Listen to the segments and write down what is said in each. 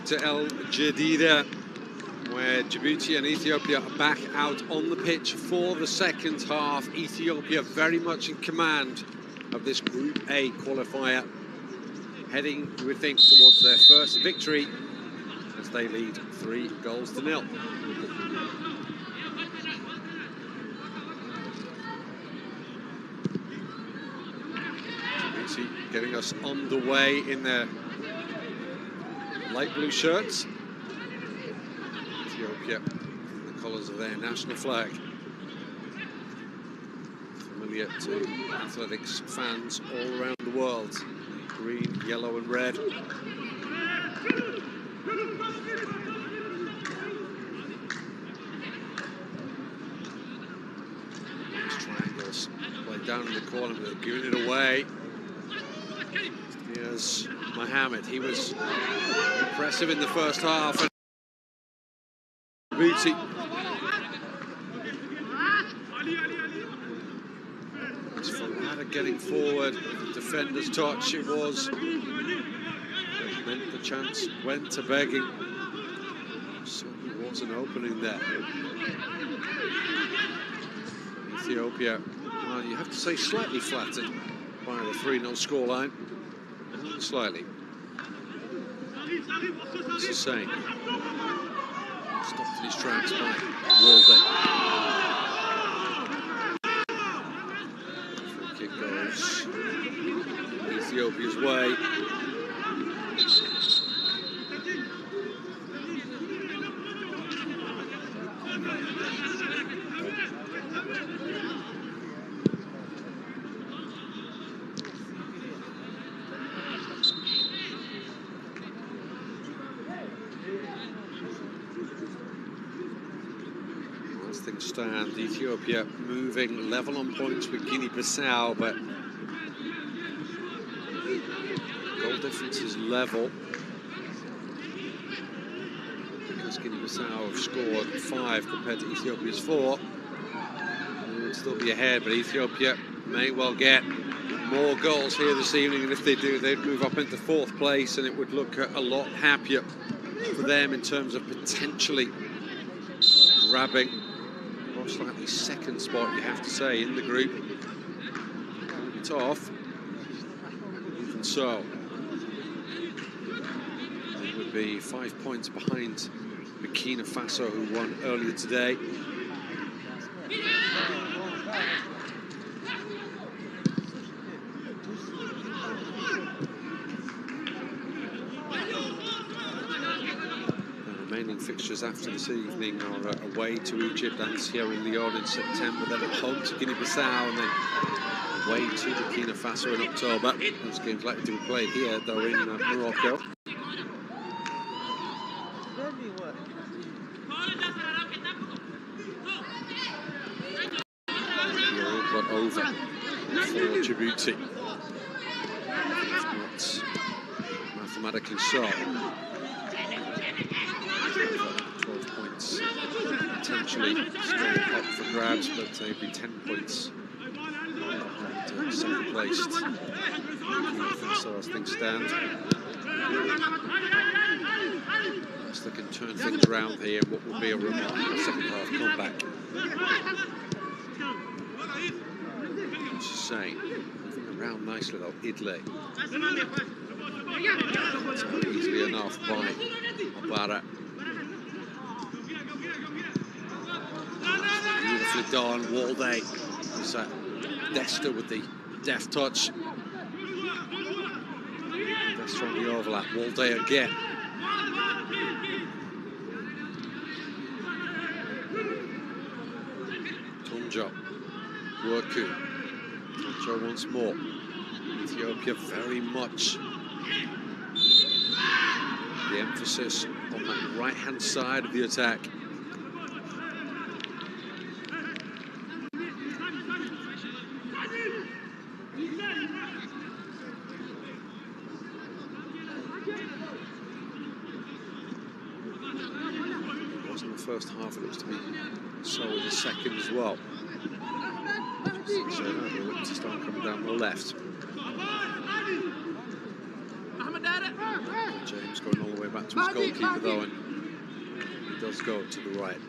back to El Jadida, where Djibouti and Ethiopia are back out on the pitch for the second half. Ethiopia very much in command of this Group A qualifier, heading, you would think, towards their first victory as they lead 3-0. Djibouti getting us underway in their light blue shirts. Ethiopia, the colours of their national flag. Familiar to athletics fans all around the world. Green, yellow and red. These triangles played down in the corner, but they're giving it away. Here's Mohammed. He was impressive in the first half. Djibouti. It's Farhada getting forward. The defender's touch it was. That meant the chance went to begging. Certainly was an opening there. Ethiopia, well, you have to say slightly flattered by the 3-0 scoreline. Slightly. It's the same. Stopped in his tracks by Walden. Free kick goes Ethiopia's way. As things stand, Ethiopia moving level on points with Guinea-Bissau, but goal difference is level because Guinea-Bissau have scored 5 compared to Ethiopia's 4. They would still be ahead, but Ethiopia may well get more goals here this evening, and if they do, they'd move up into 4th place, and it would look a lot happier for them in terms of potentially grabbing most likely 2nd spot, you have to say, in the group. It's off. Even so, it would be 5 points behind Burkina Faso, who won earlier today. Remaining fixtures after this evening are away to Egypt and Sierra Leone in September, then at home to Guinea-Bissau, and then away to Burkina Faso in October. Those games likely to be played here, though, in Morocco. But over for Djibouti. If not mathematically so. 12 points potentially still up for grabs, but they'd be 10 points behind 2nd placed. So as things stand, as they can turn things around here, what will be a remarkable second half comeback. What's he saying? Moving around nicely though, Idle. It's not easily enough by Obara. Beautifully done, Walde. It's Desta with the deft touch. Desta on the overlap, Walde again. Tonjo, Worku. Tonjo once more. Ethiopia very much the emphasis on that right-hand side of the attack. It wasn't the first half, it looks to be so in the second as well. So now they look to start coming down the left. James going all the way back to his goalkeeper though, and he does go to the right.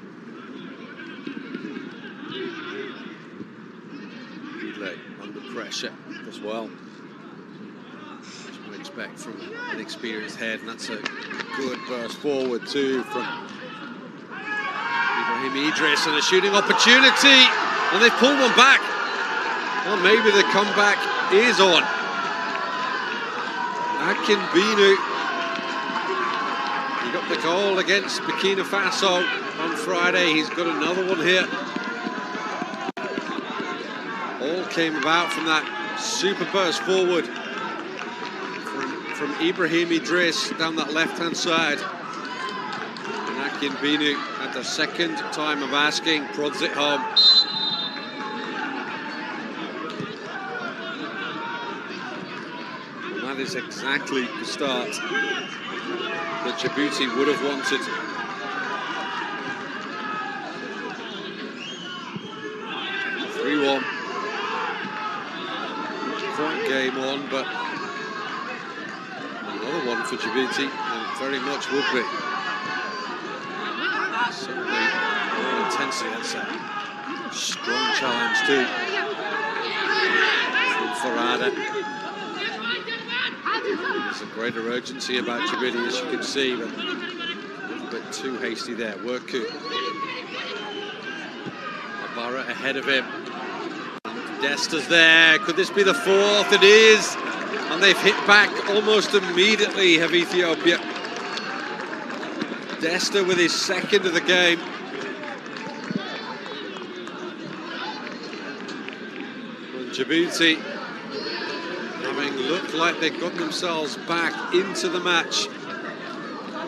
Headley under pressure as well. As you would expect from an experienced head, and that's a good burst forward too from Ibrahim Idris, and a shooting opportunity, and they've pulled one back. Well, maybe the comeback is on. Akinbinu, he got the goal against Burkina Faso on Friday. He's got another one here. All came about from that super burst forward from Ibrahim Idris down that left-hand side. And Akinbinu, at the second time of asking, prods it home. That is exactly the start that Djibouti would have wanted. (3-1). Quite game on, but another one for Djibouti, and very much would be. Certainly more intensity. That's a strong challenge too from Farada. There's a greater urgency about Djibouti, as you can see, but a little bit too hasty there. Worku. Abara ahead of him. Desta's there. Could this be the fourth? It is. And they've hit back almost immediately, have Ethiopia. Desta with his second of the game. And Djibouti, having looked like they've got themselves back into the match,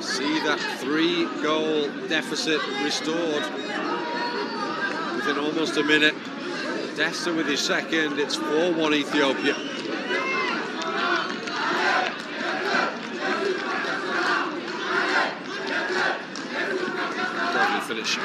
see that 3-goal deficit restored within almost a minute. Desta with his second. It's 4-1 Ethiopia. Lovely finish.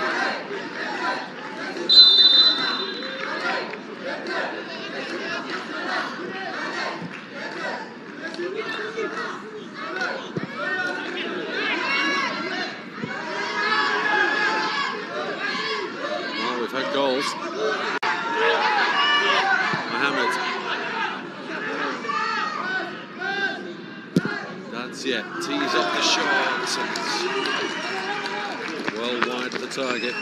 Well, we've had goals. Yeah, tees up the shot, well wide of the target.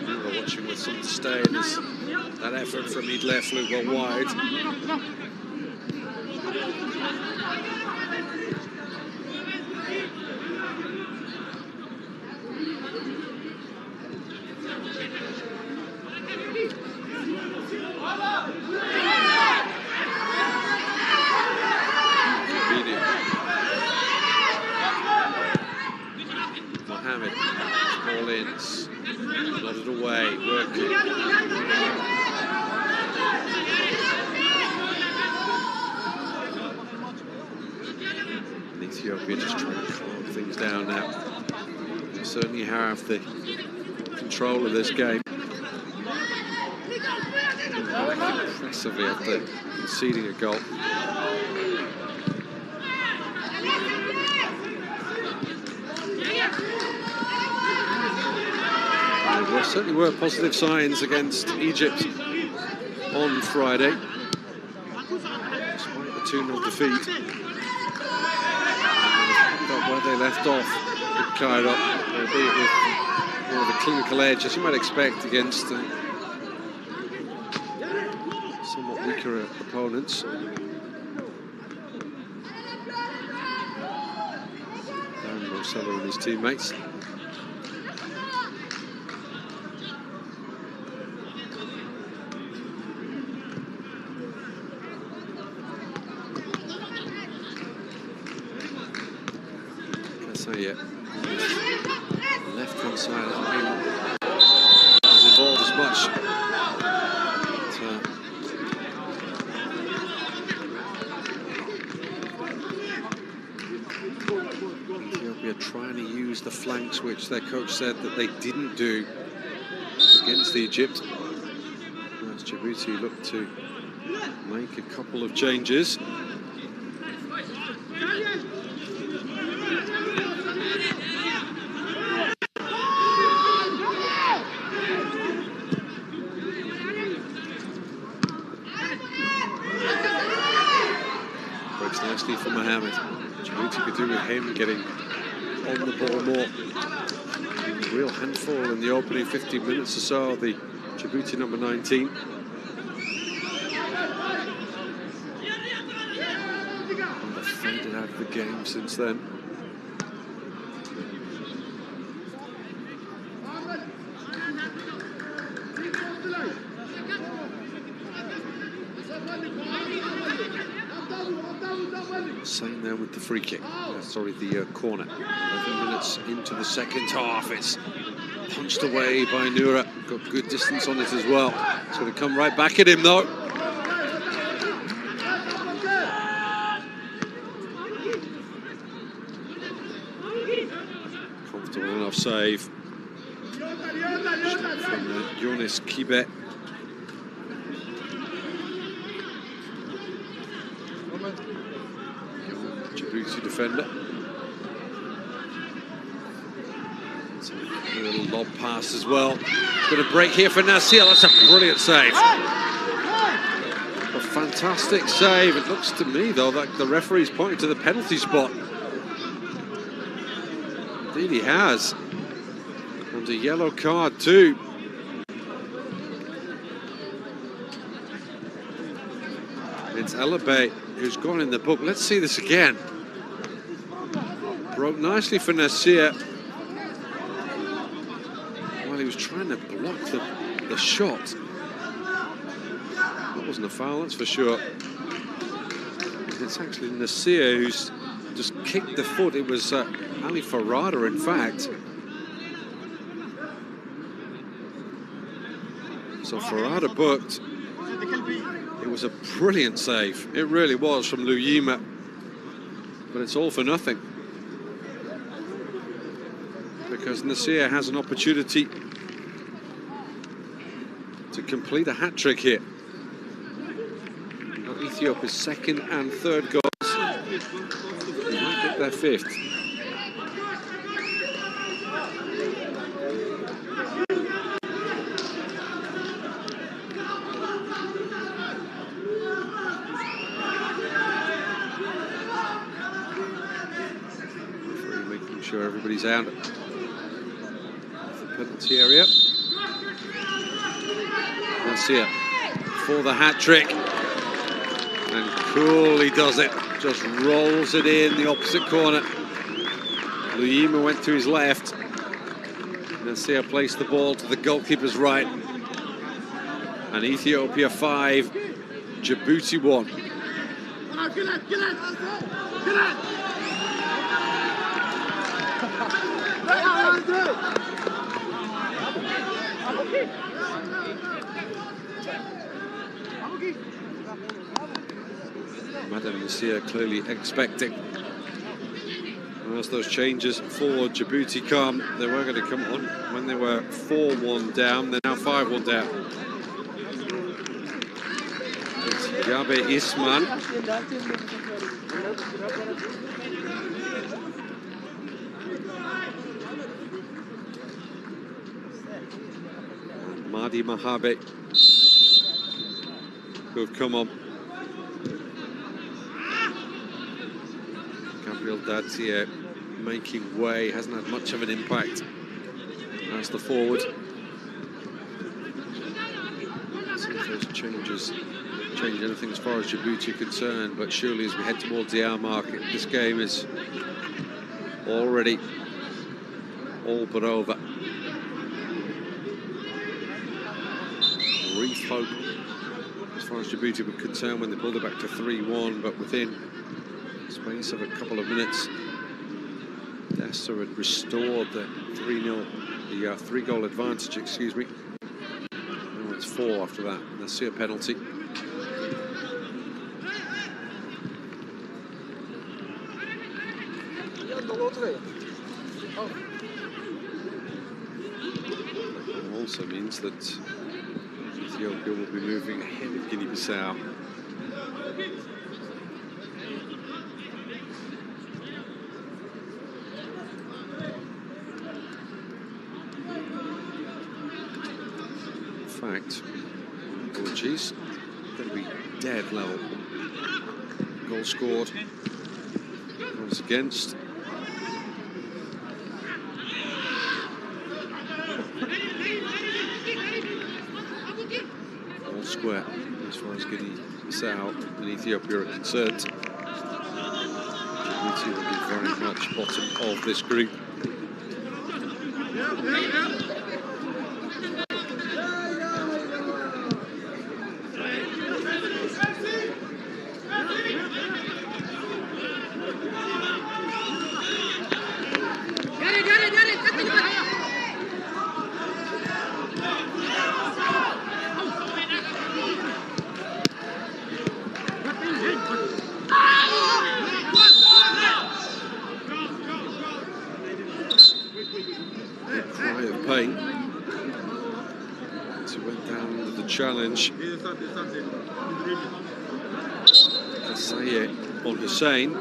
We're watching with some disdain as that effort from Idle flew well wide. Nodded away, working. And Ethiopia just trying to calm things down now. They certainly have the control of this game. Impressively after conceding a goal. There certainly were positive signs against Egypt on Friday, despite the 2-0 defeat. Where they left off in Cairo, albeit with more of a clinical edge, as you might expect against somewhat weaker opponents. Darren Marcelo and his teammates. Yeah, the left-hand side hasn't been as involved as much. But, Ethiopia trying to use the flanks, which their coach said that they didn't do against Egypt. As Djibouti looked to make a couple of changes. him getting on the ball more. Real handful in the opening 15 minutes or so, the Djibouti number 19. And they've faded out of the game since then. Same there with the free kick. Sorry, the corner. 11 minutes into the second half. It's punched away by Noura. Got good distance on it as well. It's going to come right back at him though. Comfortable enough save from Yonis Kibet. Djibouti defender. So a little lob pass as well. It's going to break here for Nasir. That's a brilliant save. A fantastic save. It looks to me, though, that the referee's pointing to the penalty spot. Indeed he has. And a yellow card, too. It's Elabey who's gone in the book. Let's see this again. Broke nicely for Nasir. While he was trying to block the shot. That wasn't a foul, that's for sure. It's actually Nasir who's just kicked the foot. It was Ali Farada, in fact. So Farada booked. It was a brilliant save. It really was from Luyima. But it's all for nothing. Because Nasir has an opportunity to complete a hat-trick here. Got Ethiopia's second and third goals. They might get their fifth. Making sure everybody's out of the penalty area. Nasir for the hat-trick. And coolly does it. Just rolls it in the opposite corner. Luyima went to his left. Nasir placed the ball to the goalkeeper's right. And Ethiopia 5, Djibouti 1. Madam Nasir clearly expecting. And as those changes for Djibouti come, they were going to come on when they were 4-1 down. They're now 5-1 down. It's Yabe Isman. And Mahdi Mahabe, who have come on. Dadzier making way, hasn't had much of an impact as the forward. Let's see if those changes change anything as far as Djibouti are concerned, but surely as we head towards the hour mark, this game is already all but over. Brief hope as far as Djibouti were concerned when they pulled it back to 3-1, but within space of a couple of minutes, Dessa had restored the 3-0, the 3-goal advantage, excuse me. Now it's 4 after that. Nasir penalty. That also means that Ethiopia will be moving ahead of Guinea-Bissau. Fact, Portuguese going to be dead level. Goal scored, goals against, elsewhere as far as Guinea-Bissau and Ethiopia are concerned. Djibouti will be very much bottom of this group. Cry of pain as he went down with the challenge. Kasaye on Hussein.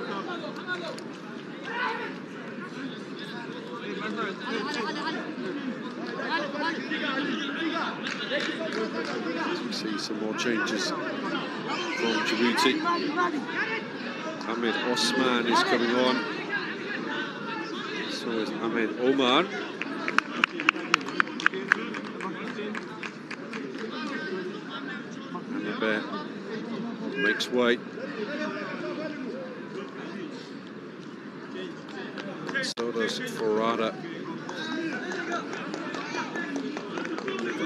As we see some more changes from Djibouti. Ahmed Osman is coming on. So is Ahmed Omar. Annabeth makes way. So does Farada.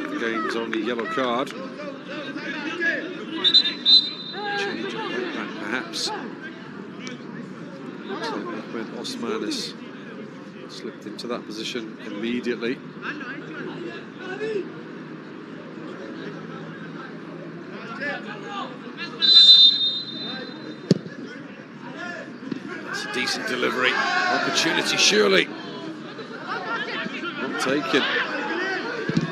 The game's only yellow card. Change of weight back, perhaps. Looks like Ahmed Osman has slipped into that position immediately. That's a decent delivery. Opportunity, surely. Not taken.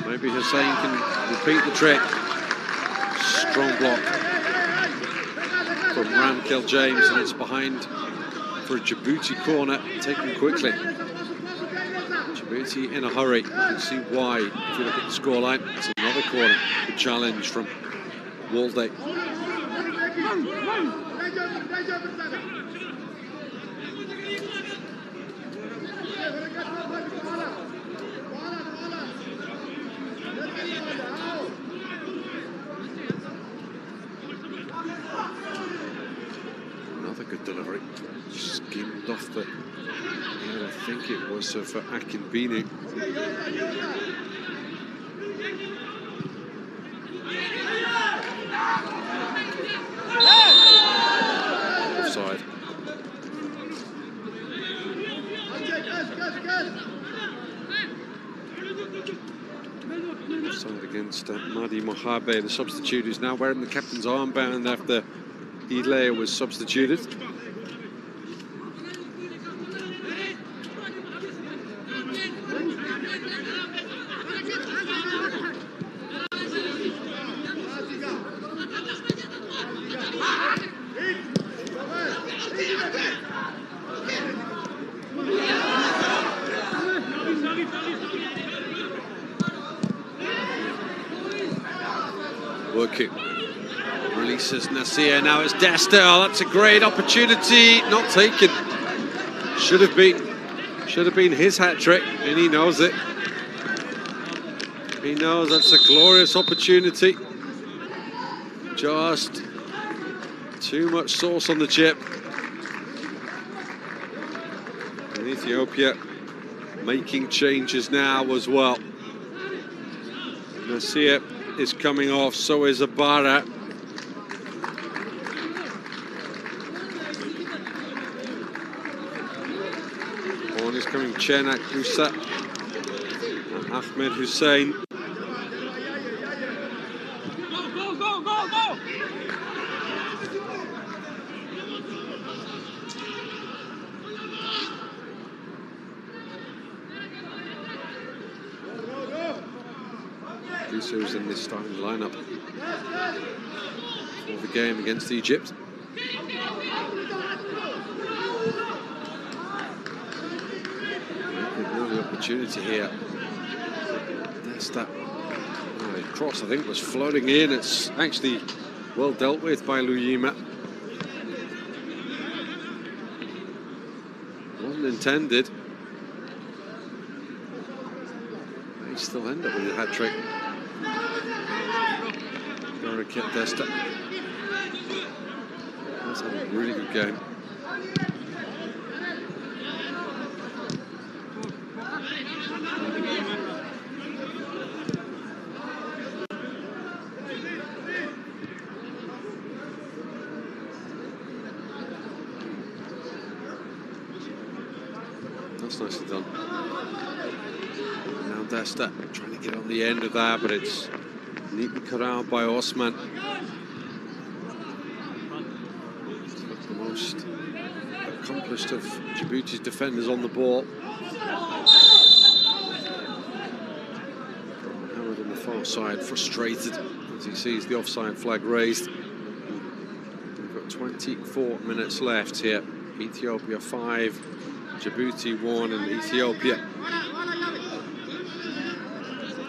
Maybe Hussein can repeat the trick. Strong block from Ramkel James, and it's behind for a Djibouti corner, taken quickly. Djibouti in a hurry. You can see why if you look at the scoreline. It's another corner. Good challenge from Walde. Another good delivery. Skimmed off the... I think it was for Akinbini. Offside. Offside against Madi Mohabe, the substitute, who's now wearing the captain's armband after Ilea was substituted. Working. Releases Nasir, now it's Desta. Oh, that's a great opportunity, not taken. Should have been his hat-trick, and he knows it. He knows that's a glorious opportunity. Just too much sauce on the chip. And Ethiopia making changes now as well. Nasir is coming off, so is Abara. On is coming Chenak Musa and Ahmed Hussein. Go! Who's in this starting lineup for the game against Egypt. Another opportunity here. That's that cross, I think, was floating in. It's actually well dealt with by Luyima. Wasn't intended. They still end up with a hat-trick. Hareket Desta. That's had a really good game. That's nicely done. And now Desta trying to get on the end of that, but it's neatly cut out by Osman. The most accomplished of Djibouti's defenders on the ball. Mohammed on the far side, frustrated as he sees the offside flag raised. We've got 24 minutes left here. Ethiopia 5, Djibouti 1, and Ethiopia.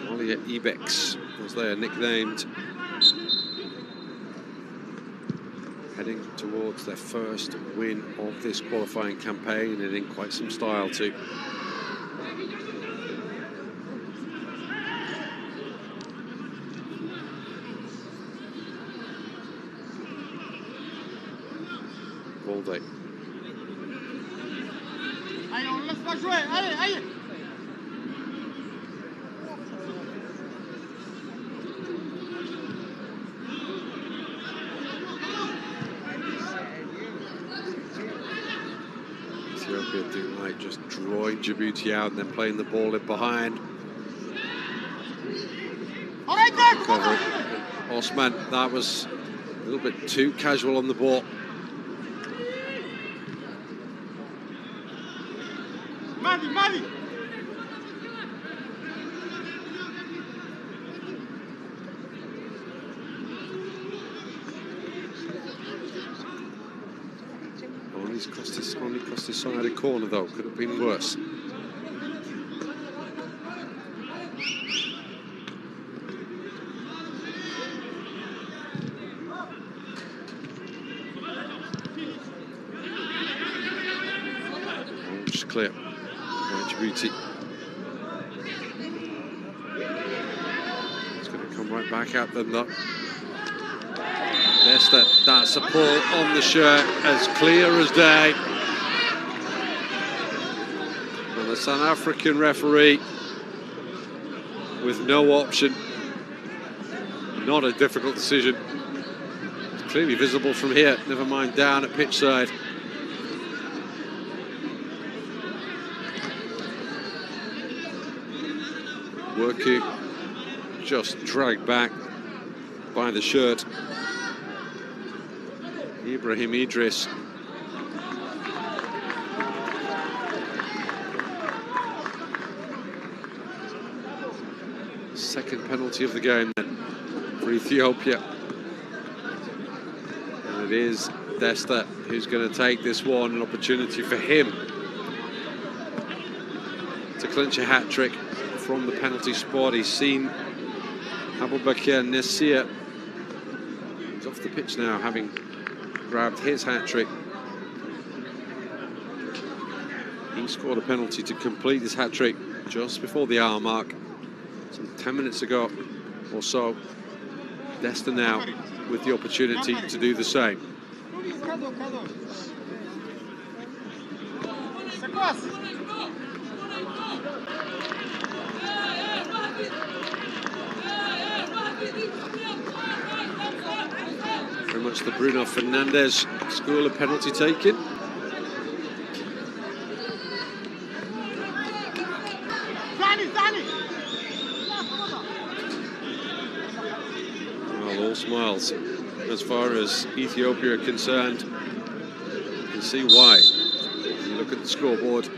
Olia Ibex, as they are nicknamed, heading towards their first win of this qualifying campaign, and in quite some style too. All day. Allez, on ne laisse pas jouer, allez, allez. Ethiopia do like just drawing Djibouti out and then playing the ball in behind. Cover it. Osman, that was a little bit too casual on the ball. Mali. Only cost his side a corner though, could have been worse. Just clear by Djibouti. It's going to come right back at them though. Yes, that support on the shirt, as clear as day. And the South African referee with no option. Not a difficult decision. It's clearly visible from here, never mind down at pitch side. Working, just dragged back by the shirt. Ibrahim Idris. Second penalty of the game then for Ethiopia. And it is Desta who's going to take this one, an opportunity for him to clinch a hat-trick from the penalty spot. He's seen Abubakar Nasir. He's off the pitch now, having grabbed his hat-trick. He scored a penalty to complete his hat-trick just before the hour mark, some 10 minutes ago or so. Desta now with the opportunity to do the same. Very much the Bruno Fernandes school of penalty taking. Well, all smiles as far as Ethiopia are concerned. You can see why. When you look at the scoreboard.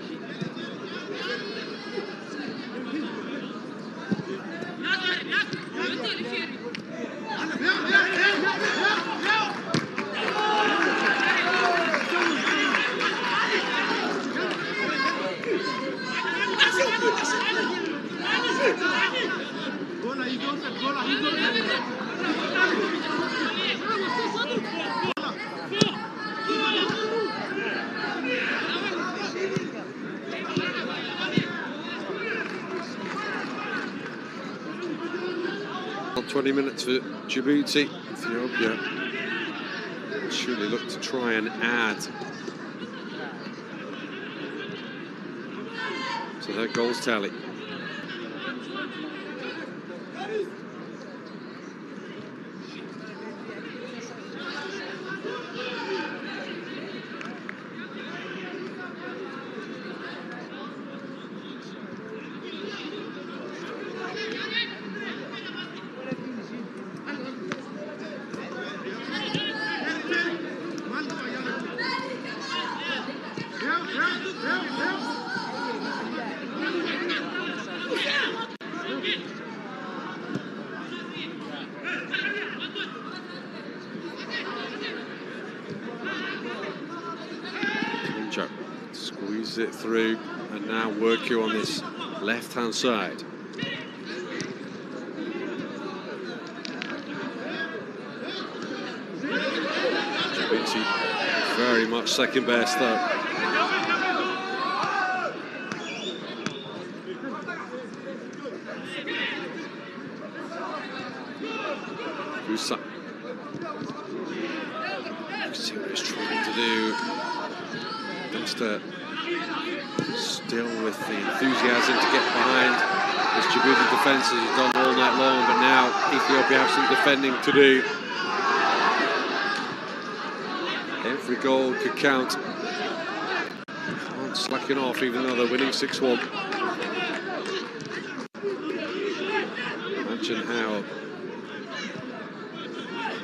odd 20 minutes for Djibouti. Ethiopia surely look to try and add to their goals tally. Squeeze it through, and now work you on this left-hand side. Djibouti very much second best though. Gusa. See what he's trying to do. Dunster still with the enthusiasm to get behind this Djibouti defence as he's done all night long, but now Ethiopia have some defending to do. Every goal could count. Can't slacken off even though they're winning 6-1. Imagine how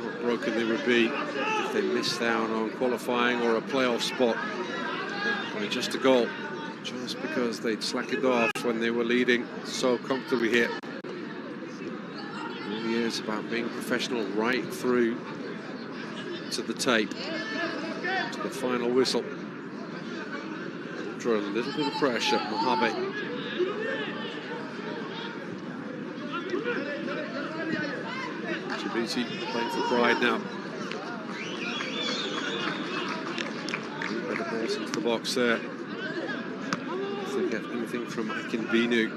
heartbroken they would be if they missed out on qualifying or a playoff spot. Just a goal, just because they'd slackened off when they were leading so comfortably here. It really is about being professional right through to the tape, to the final whistle. Under a little bit of pressure, Mohamed. Djibouti playing for pride now. Balls into the box there. If they get anything from Akinbinu.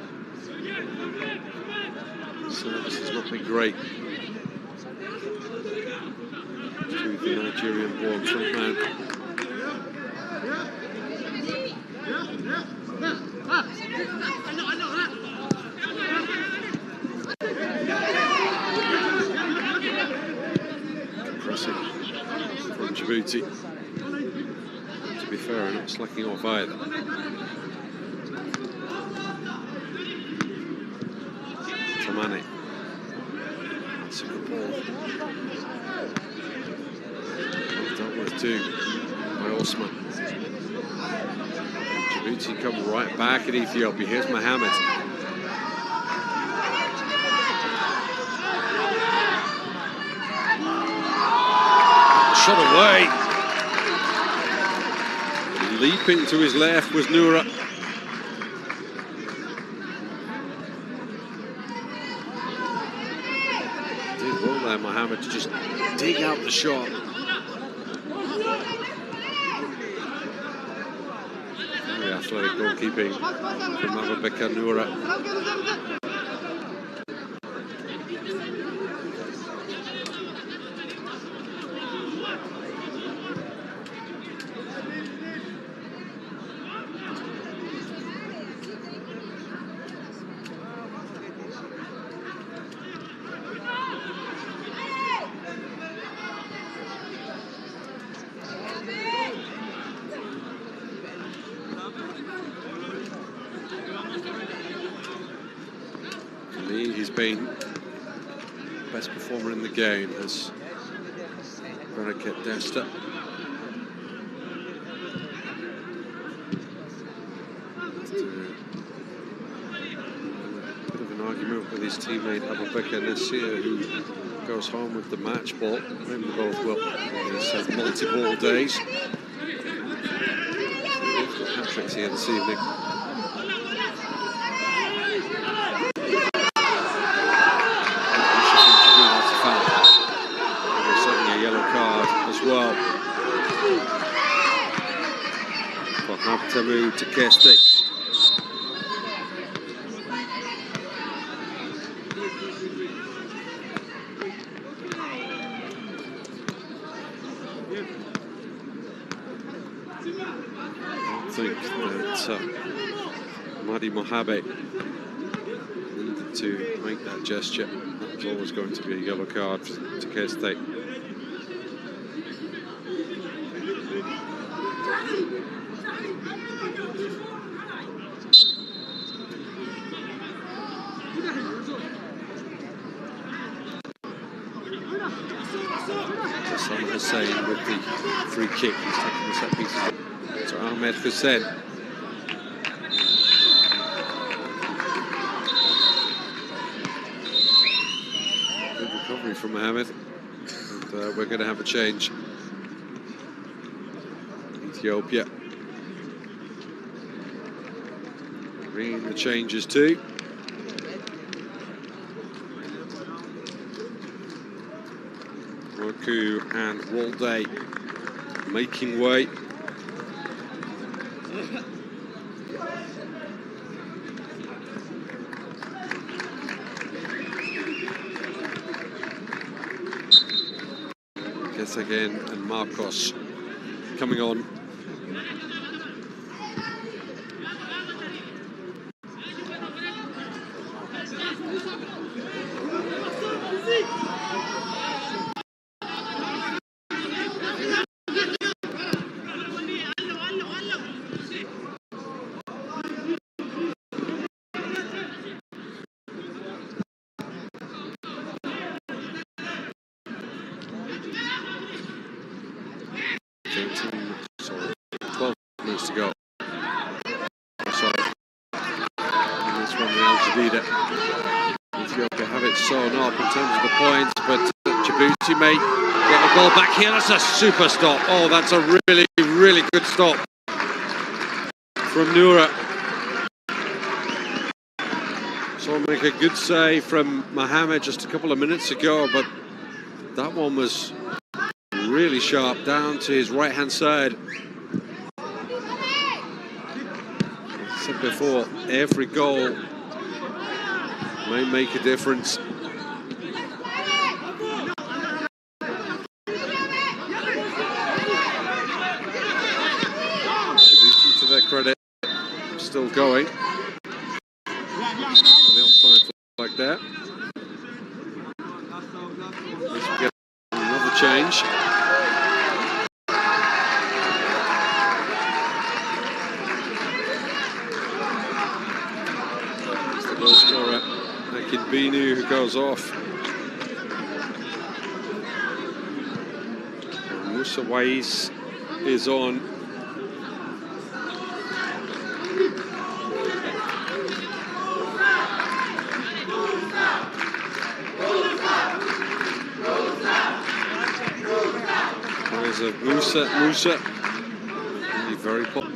Service has not been great to the Nigerian-born frontman. Pressing from Djibouti. To be fair, not slacking off either. Tamani. That's a good ball. Dealt with too by Osman. Djibouti come right back at Ethiopia. Here's Mohamed. Shot away. Leaping to his left was Noura. Did well there, Mohamed, to just dig out the shot. Very athletic goalkeeping from Abubakar Noura. He's been best performer in the game as Barakat Desta. Bit of an argument with his teammate Abubakar Nasir, who goes home with the match ball. Maybe they both will on these multi-ball days. Both got hat-tricks here this evening. Well, for Habtamu to Kestik. Madi Mohabe needed to make that gesture. That was always going to be a yellow card to K-State. Hassan Hussein with the free kick. He's taking the set piece to Ahmed Hussein. Good recovery from Mohamed. And we're going to have a change. Ethiopia bringing the changes too. Roku and Walday making way. Again, and Marcos coming on. Ethiopia have it sewn up in terms of the points, but Djibouti may get the ball back here. That's a super stop. Oh, that's a really, really good stop from Noura. So make a good save from Mohamed just a couple of minutes ago, but that one was really sharp down to his right-hand side. As I said before, every goal may make a difference. Djibouti, to their credit, still going. The offside like that. Let's get another change. It's the goal scorer, Binu, who goes off. And Musa Wais is on. There's a Musa. Really very popular.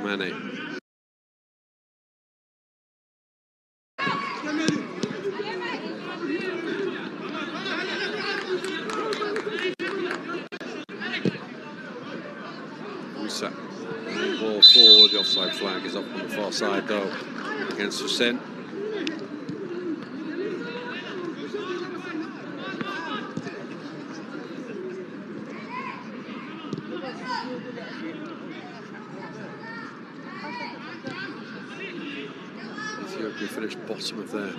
Mane. Musa. Ball forward. The offside flag is up on the far side though against Hussein. Ethiopia finished bottom of their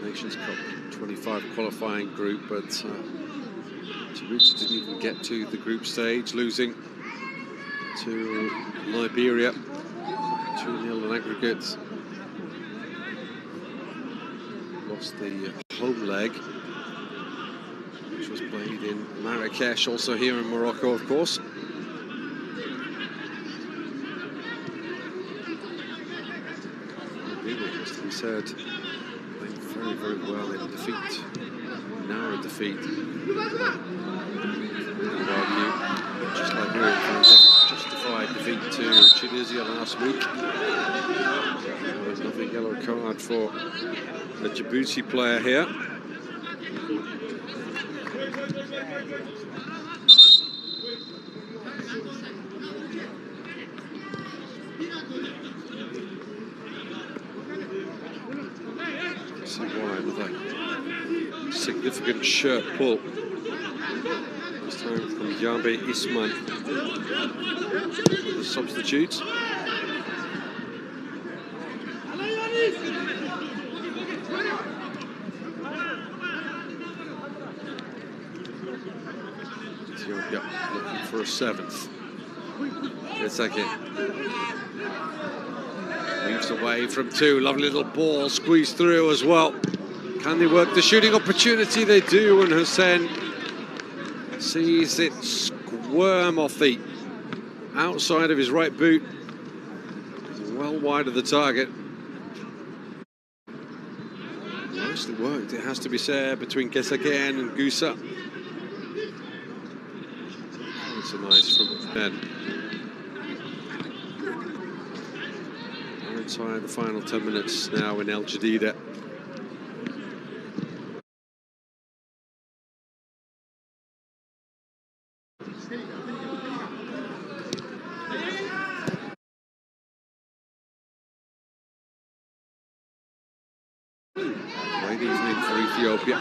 Nations Cup 25 qualifying group, but Djibouti didn't even get to the group stage, losing to Liberia 2-0 in aggregate. Lost the home leg, which was played in Marrakesh, also here in Morocco, of course. As we said, playing very, very well in defeat, narrow defeat. And argue, just like Liberia, justified defeat to Tunisia last week. There's another yellow card for a Djibouti player here. Another significant shirt pull. This time from Yabe Isman. The substitutes. Ethiopia looking for a 7th. It's again. Moves away from 2. Lovely little ball squeezed through as well. Can they work the shooting opportunity? They do, and Hussein sees it squirm off the outside of his right boot. Well wide of the target. Nicely worked, it has to be said, between Kesagen and Gusa. That's a nice from Ben. We're inside the final 10 minutes now in El Jadida. Great evening for Ethiopia.